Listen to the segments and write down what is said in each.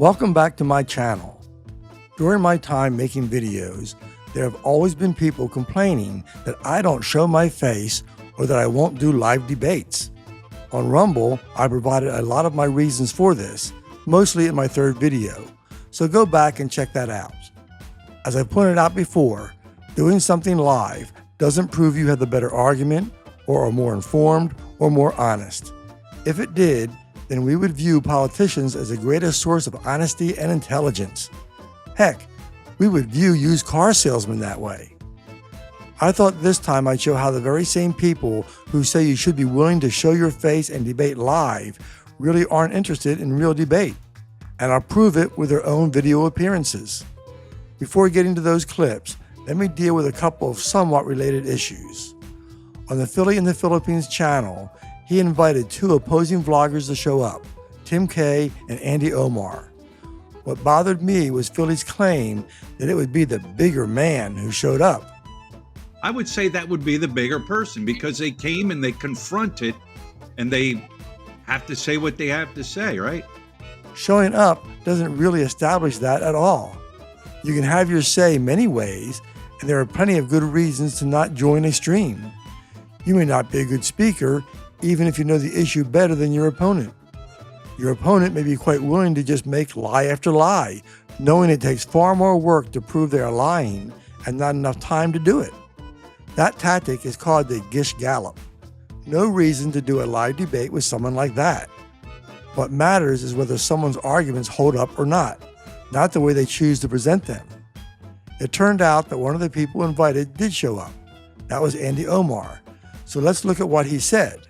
Welcome back to my channel. During my time making videos, there have always been people complaining that I don't show my face or that I won't do live debates. On Rumble, I provided a lot of my reasons for this, mostly in my third video, so go back and check that out. As I pointed out before, doing something live doesn't prove you have the better argument or are more informed or more honest. If it did, then we would view politicians as the greatest source of honesty and intelligence. Heck, we would view used car salesmen that way. I thought this time I'd show how the very same people who say you should be willing to show your face and debate live really aren't interested in real debate, and I'll prove it with their own video appearances. Before getting to those clips, let me deal with a couple of somewhat related issues. On the Philly in the Philippines channel, he invited two opposing vloggers to show up, Tim K and Andy Omar. What bothered me was Philly's claim that it would be the bigger man who showed up. I would say that would be the bigger person because they came and they confronted and they have to say what they have to say, right? Showing up doesn't really establish that at all. You can have your say many ways, and there are plenty of good reasons to not join a stream. You may not be a good speaker, even if you know the issue better than your opponent. Your opponent may be quite willing to just make lie after lie, knowing it takes far more work to prove they are lying and not enough time to do it. That tactic is called the gish gallop. No reason to do a live debate with someone like that. What matters is whether someone's arguments hold up or not the way they choose to present them. It turned out that one of the people invited did show up. That was Andy Omar. So let's look at what he said.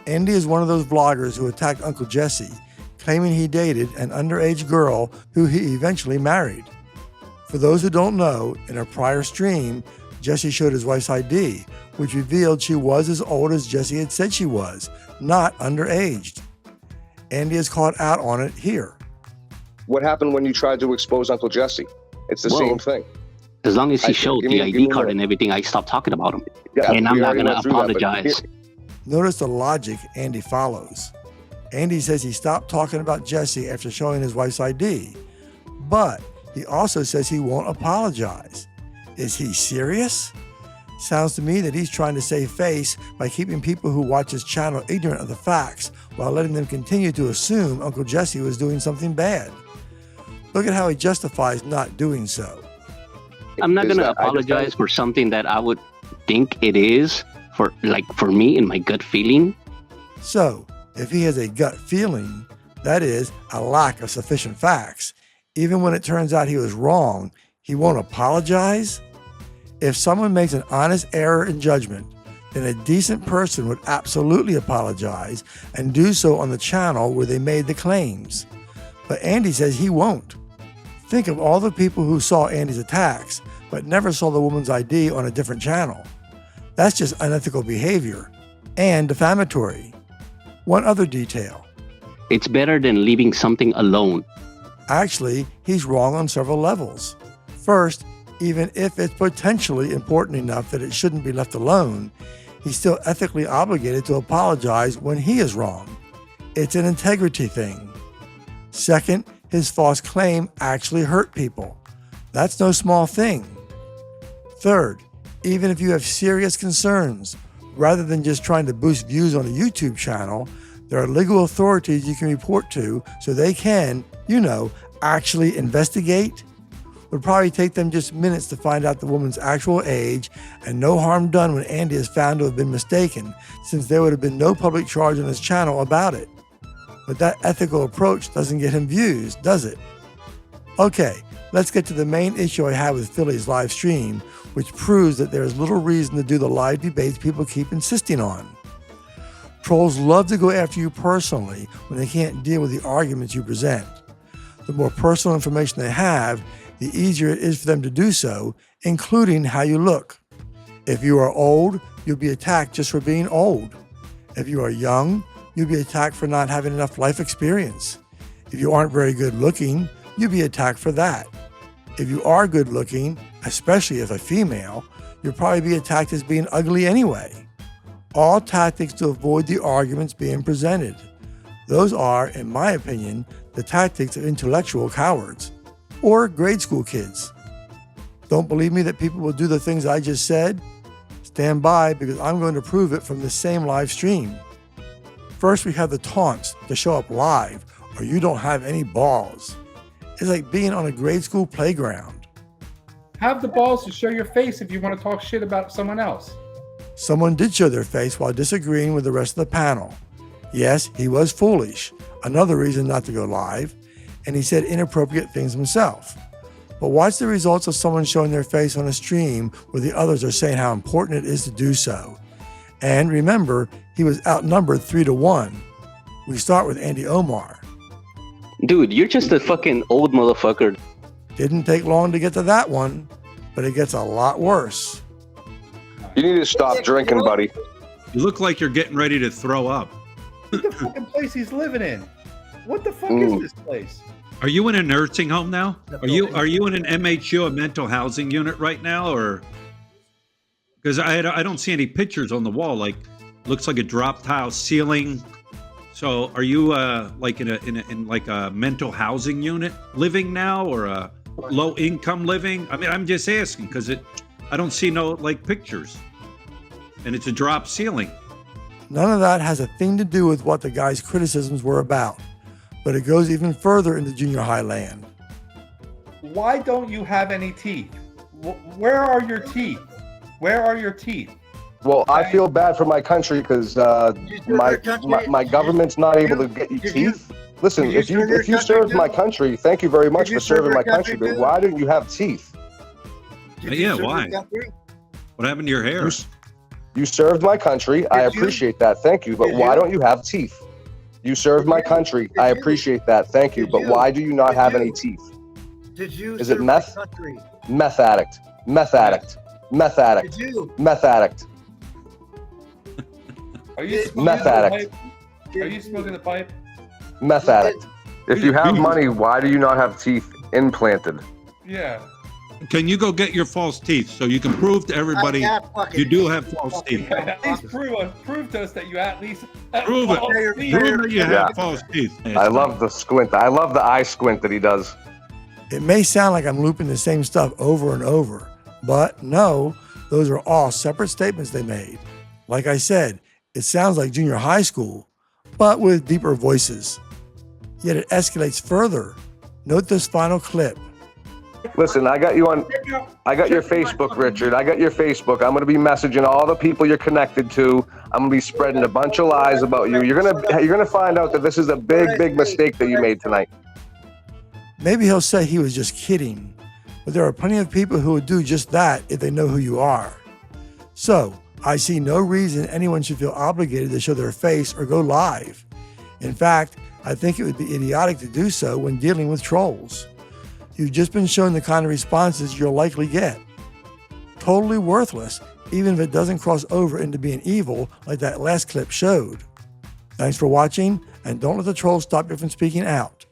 Andy is one of those vloggers who attacked Uncle Jesse, claiming he dated an underage girl who he eventually married. For those who don't know, in a prior stream, Jesse showed his wife's ID, which revealed she was as old as Jesse had said she was, not underaged. Andy is caught out on it here. What happened when you tried to expose Uncle Jesse? It's the same thing. As long as he showed the ID card and everything, I stopped talking about him. Yeah, and I'm not going to apologize. Notice the logic Andy follows. Andy says he stopped talking about Jesse after showing his wife's ID, but he also says he won't apologize. Is he serious? Sounds to me that he's trying to save face by keeping people who watch his channel ignorant of the facts while letting them continue to assume Uncle Jesse was doing something bad. Look at how he justifies not doing so. I'm not going to apologize for something that I would think it is for me in my gut feeling. So, if he has a gut feeling, that is, a lack of sufficient facts, even when it turns out he was wrong, he won't apologize? If someone makes an honest error in judgment, then a decent person would absolutely apologize and do so on the channel where they made the claims. But Andy says he won't. Think of all the people who saw Andy's attacks, but never saw the woman's ID on a different channel. That's just unethical behavior and defamatory. One other detail. It's better than leaving something alone. Actually, he's wrong on several levels. First, even if it's potentially important enough that it shouldn't be left alone, he's still ethically obligated to apologize when he is wrong. It's an integrity thing. Second, his false claim actually hurt people. That's no small thing. Third, even if you have serious concerns, rather than just trying to boost views on a YouTube channel, there are legal authorities you can report to so they can, actually investigate. It would probably take them just minutes to find out the woman's actual age, and no harm done when Andy is found to have been mistaken, since there would have been no public charge on his channel about it. But that ethical approach doesn't get him views, does it? Okay, let's get to the main issue I have with Philly's live stream, which proves that there is little reason to do the live debates people keep insisting on. Trolls love to go after you personally when they can't deal with the arguments you present. The more personal information they have, the easier it is for them to do so, including how you look. If you are old, you'll be attacked just for being old. If you are young, you'll be attacked for not having enough life experience. If you aren't very good looking, you'll be attacked for that. If you are good looking, especially if a female, you'll probably be attacked as being ugly anyway. All tactics to avoid the arguments being presented. Those are, in my opinion, the tactics of intellectual cowards or grade school kids. Don't believe me that people will do the things I just said? Stand by, because I'm going to prove it from the same live stream. First, we have the taunts to show up live, or you don't have any balls. It's like being on a grade school playground. Have the balls to show your face if you want to talk shit about someone else. Someone did show their face while disagreeing with the rest of the panel. Yes, he was foolish, another reason not to go live, and he said inappropriate things himself. But watch the results of someone showing their face on a stream where the others are saying how important it is to do so. And remember, he was outnumbered 3-1. We start with Andy Omar. Dude, you're just a fucking old motherfucker. Didn't take long to get to that one, but it gets a lot worse. You need to stop drinking, buddy. You look like you're getting ready to throw up. Look at the fucking place he's living in. What the fuck is this place? Are you in a nursing home now? Are you in an MHU, a mental housing unit right now, or? Because I don't see any pictures on the wall. Like, looks like a drop tile ceiling. So, are you like in like a mental housing unit living now, or a low income living? I mean, I'm just asking because I don't see no like pictures, and it's a drop ceiling. None of that has a thing to do with what the guy's criticisms were about, but it goes even further into junior high land. Why don't you have any teeth? Where are your teeth? Where are your teeth? Well, I feel bad for my country because my government's not able to get you teeth. Listen, if you served my country, thank you very much for serving my country, but why don't you have teeth? Yeah, why? What happened to your hair? You served my country. I appreciate that. Thank you. But why don't you have teeth? You served my country. I appreciate that. Thank you. But why do you not have any teeth? Is it meth? Meth addict. Meth addict. Meth addict. Meth addict. Are you meth addict? Are you smoking the pipe? Meth addict. If you have money, why do you not have teeth implanted? Yeah. Can you go get your false teeth so you can prove to everybody you do have false teeth? At least prove to us that you at least Prove it. Prove that you have false teeth. I love the squint. I love the eye squint that he does. It may sound like I'm looping the same stuff over and over, but no, those are all separate statements they made. Like I said, it sounds like junior high school, but with deeper voices. Yet it escalates further. Note this final clip. Listen, I got your Facebook, Richard. I got your Facebook. I'm going to be messaging all the people you're connected to. I'm going to be spreading a bunch of lies about you. You're going to find out that this is a big mistake that you made tonight. Maybe he'll say he was just kidding, but there are plenty of people who would do just that if they know who you are. So, I see no reason anyone should feel obligated to show their face or go live. In fact, I think it would be idiotic to do so when dealing with trolls. You've just been shown the kind of responses you'll likely get. Totally worthless, even if it doesn't cross over into being evil like that last clip showed. Thanks for watching, and don't let the trolls stop you from speaking out.